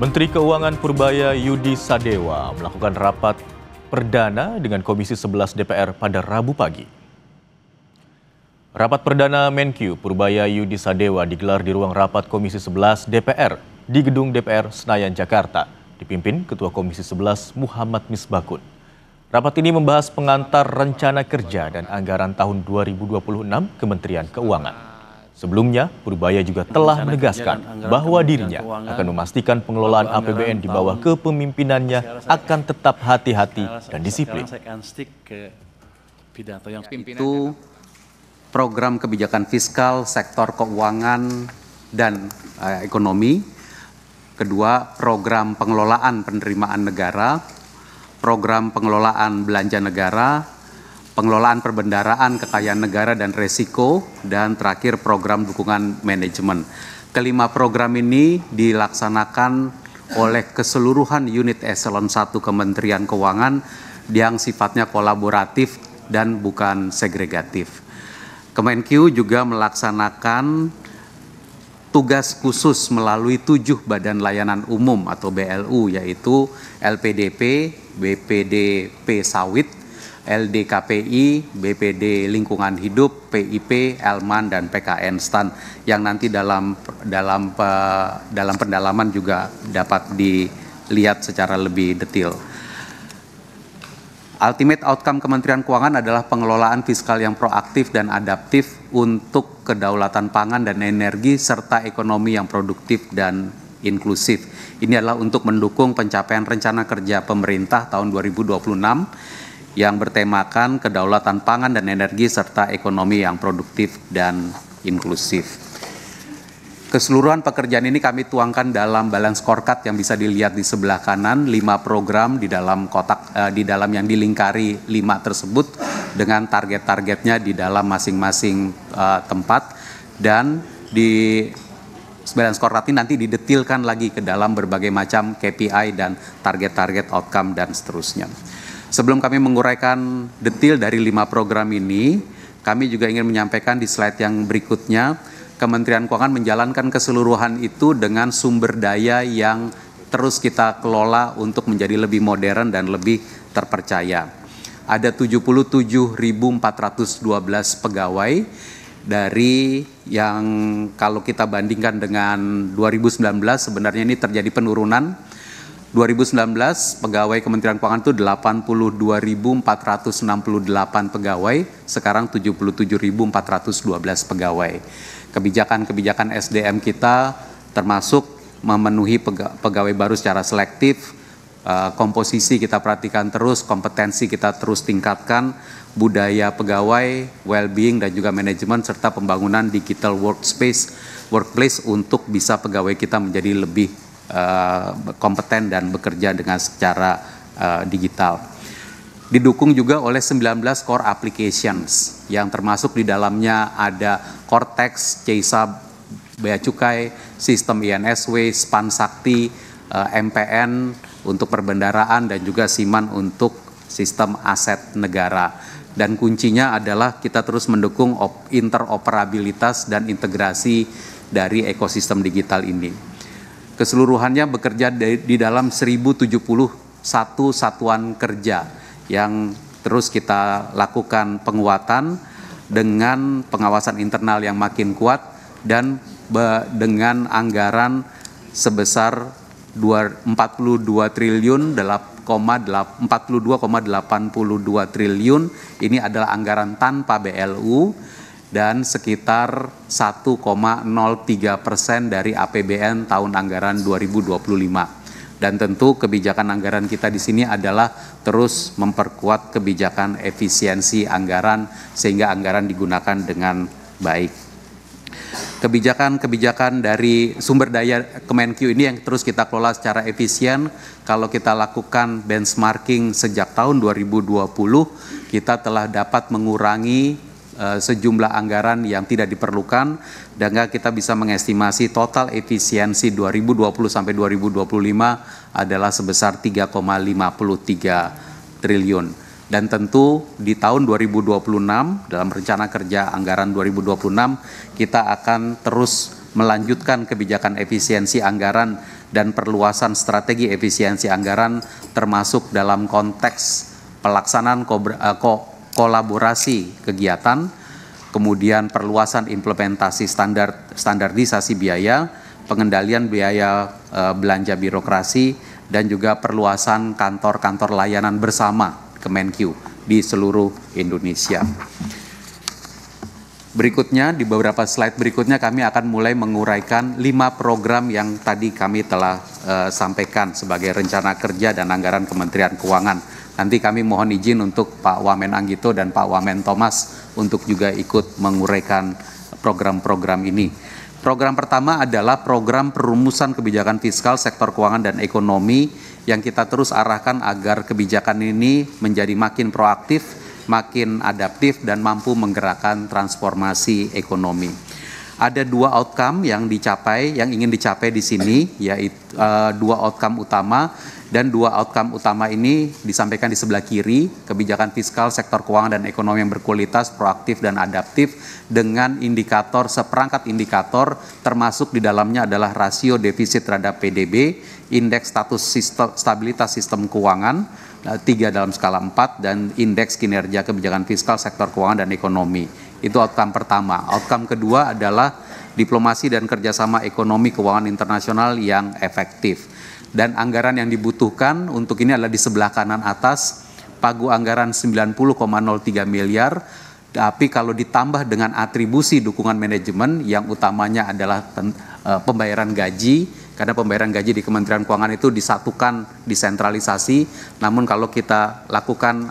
Menteri Keuangan Purbaya Yudi Sadewa melakukan rapat perdana dengan Komisi 11 DPR pada Rabu pagi. Rapat perdana Menkyu Purbaya Yudi Sadewa digelar di ruang rapat Komisi 11 DPR di Gedung DPR Senayan, Jakarta, dipimpin Ketua Komisi 11 Muhammad Misbakun. Rapat ini membahas pengantar rencana kerja dan anggaran tahun 2026 Kementerian Keuangan. Sebelumnya, Purbaya juga telah menegaskan bahwa dirinya akan memastikan pengelolaan APBN di bawah kepemimpinannya akan tetap hati-hati dan disiplin. Itu program kebijakan fiskal, sektor keuangan, dan ekonomi. Kedua, program pengelolaan penerimaan negara, program pengelolaan belanja negara, pengelolaan perbendaharaan kekayaan negara dan resiko, dan terakhir program dukungan manajemen. Kelima program ini dilaksanakan oleh keseluruhan unit eselon 1 Kementerian Keuangan yang sifatnya kolaboratif dan bukan segregatif. Kemenkyu juga melaksanakan tugas khusus melalui 7 badan layanan umum atau BLU, yaitu LPDP, BPDP Sawit, LDKPI, BPD Lingkungan Hidup, PIP, Elman, dan PKN STAN yang nanti dalam pendalaman juga dapat dilihat secara lebih detail. Ultimate outcome Kementerian Keuangan adalah pengelolaan fiskal yang proaktif dan adaptif untuk kedaulatan pangan dan energi serta ekonomi yang produktif dan inklusif. Ini adalah untuk mendukung pencapaian rencana kerja pemerintah tahun 2026 yang bertemakan kedaulatan pangan dan energi serta ekonomi yang produktif dan inklusif. Keseluruhan pekerjaan ini kami tuangkan dalam balance scorecard yang bisa dilihat di sebelah kanan, 5 program di dalam kotak di dalam yang dilingkari 5 tersebut dengan target-targetnya di dalam masing-masing tempat, dan di balance scorecard ini nanti didetilkan lagi ke dalam berbagai macam KPI dan target-target outcome dan seterusnya. Sebelum kami menguraikan detail dari 5 program ini, kami juga ingin menyampaikan di slide yang berikutnya, Kementerian Keuangan menjalankan keseluruhan itu dengan sumber daya yang terus kita kelola untuk menjadi lebih modern dan lebih terpercaya. Ada 77.412 pegawai dari yang kalau kita bandingkan dengan 2019 sebenarnya ini terjadi penurunan. 2019 pegawai Kementerian Keuangan itu 82.468 pegawai, sekarang 77.412 pegawai. Kebijakan-kebijakan SDM kita termasuk memenuhi pegawai baru secara selektif, komposisi kita perhatikan terus, kompetensi kita terus tingkatkan, budaya pegawai, well-being dan juga manajemen serta pembangunan digital workplace untuk bisa pegawai kita menjadi lebih kompeten dan bekerja dengan secara digital. Didukung juga oleh 19 core applications yang termasuk di dalamnya ada Cortex, CESA, Bea Cukai, Sistem INSW, SPAN Sakti, MPN untuk perbendaharaan dan juga SIMAN untuk sistem aset negara. Dan kuncinya adalah kita terus mendukung interoperabilitas dan integrasi dari ekosistem digital ini. Keseluruhannya bekerja di dalam 1071 satuan kerja yang terus kita lakukan penguatan dengan pengawasan internal yang makin kuat dan dengan anggaran sebesar 42,82 triliun. Ini adalah anggaran tanpa BLU dan sekitar 1,03% dari APBN tahun anggaran 2025. Dan tentu kebijakan anggaran kita di sini adalah terus memperkuat kebijakan efisiensi anggaran sehingga anggaran digunakan dengan baik. Kebijakan-kebijakan dari sumber daya Kemenkyu ini yang terus kita kelola secara efisien. Kalau kita lakukan benchmarking sejak tahun 2020, kita telah dapat mengurangi sejumlah anggaran yang tidak diperlukan, dan kita bisa mengestimasi total efisiensi 2020 sampai 2025 adalah sebesar 3,53 triliun. Dan tentu di tahun 2026 dalam rencana kerja anggaran 2026 kita akan terus melanjutkan kebijakan efisiensi anggaran dan perluasan strategi efisiensi anggaran termasuk dalam konteks pelaksanaan kolaborasi kegiatan, kemudian perluasan implementasi standarisasi biaya, pengendalian biaya belanja birokrasi, dan juga perluasan kantor-kantor layanan bersama Kemenkyu di seluruh Indonesia. Berikutnya, di beberapa slide berikutnya kami akan mulai menguraikan 5 program yang tadi kami telah sampaikan sebagai rencana kerja dan anggaran Kementerian Keuangan. Nanti kami mohon izin untuk Pak Wamen Anggito dan Pak Wamen Thomas untuk juga ikut menguraikan program-program ini. Program pertama adalah program perumusan kebijakan fiskal sektor keuangan dan ekonomi yang kita terus arahkan agar kebijakan ini menjadi makin proaktif, makin adaptif, dan mampu menggerakkan transformasi ekonomi. Ada 2 outcome yang ingin dicapai di sini, yaitu 2 outcome utama, dan 2 outcome utama ini disampaikan di sebelah kiri, kebijakan fiskal sektor keuangan dan ekonomi yang berkualitas, proaktif, dan adaptif dengan seperangkat indikator, termasuk di dalamnya adalah rasio defisit terhadap PDB, indeks status stabilitas sistem keuangan, 3 dalam skala 4, dan indeks kinerja kebijakan fiskal sektor keuangan dan ekonomi. Itu outcome pertama. Outcome kedua adalah diplomasi dan kerjasama ekonomi keuangan internasional yang efektif. Dan anggaran yang dibutuhkan untuk ini adalah di sebelah kanan atas, pagu anggaran 90,03 miliar, tapi kalau ditambah dengan atribusi dukungan manajemen yang utamanya adalah pembayaran gaji, karena pembayaran gaji di Kementerian Keuangan itu disatukan, disentralisasi. Namun kalau kita lakukan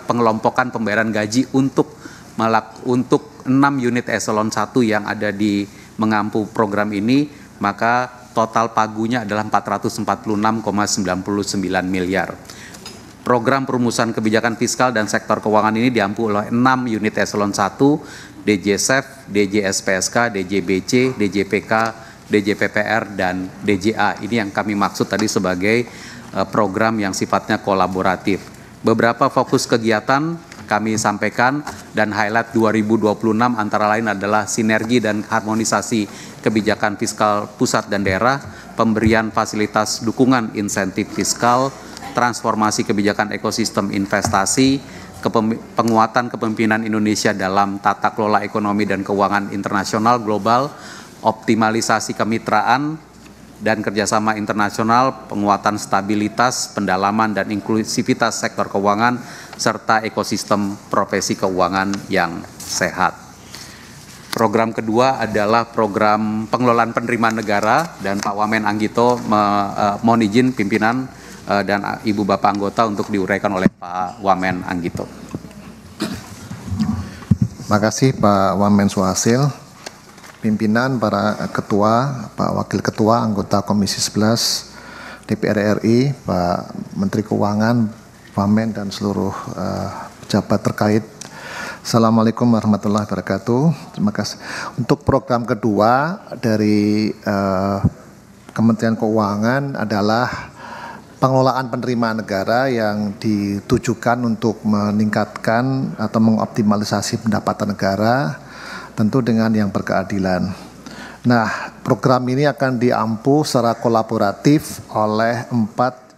pengelompokan pembayaran gaji untuk 6 unit eselon 1 yang ada di mengampu program ini, maka total pagunya adalah 446,99 miliar. Program perumusan kebijakan fiskal dan sektor keuangan ini diampu oleh 6 unit eselon 1, DJSEF, DJSPSK, DJBC, DJPK, DJPPR, dan DJA. Ini yang kami maksud tadi sebagai program yang sifatnya kolaboratif. Beberapa fokus kegiatan kami sampaikan dan highlight 2026 antara lain adalah sinergi dan harmonisasi kebijakan fiskal pusat dan daerah, pemberian fasilitas dukungan insentif fiskal, transformasi kebijakan ekosistem investasi, penguatan kepemimpinan Indonesia dalam tata kelola ekonomi dan keuangan internasional global, optimalisasi kemitraan dan kerjasama internasional, penguatan stabilitas, pendalaman, dan inklusivitas sektor keuangan, serta ekosistem profesi keuangan yang sehat. Program kedua adalah program pengelolaan penerimaan negara, dan Pak Wamen Anggito mohon izin pimpinan dan Ibu Bapak anggota untuk diuraikan oleh Pak Wamen Anggito. Terima kasih Pak Wamen Suhasil. Pimpinan, para ketua, Pak Wakil Ketua, anggota Komisi 11 DPR RI, Pak Menteri Keuangan, Wamen, dan seluruh pejabat terkait. Assalamualaikum warahmatullahi wabarakatuh. Terima kasih. Untuk program kedua dari Kementerian Keuangan adalah pengelolaan penerimaan negara yang ditujukan untuk meningkatkan atau mengoptimalisasi pendapatan negara, tentu dengan yang berkeadilan. Nah, program ini akan diampu secara kolaboratif oleh 4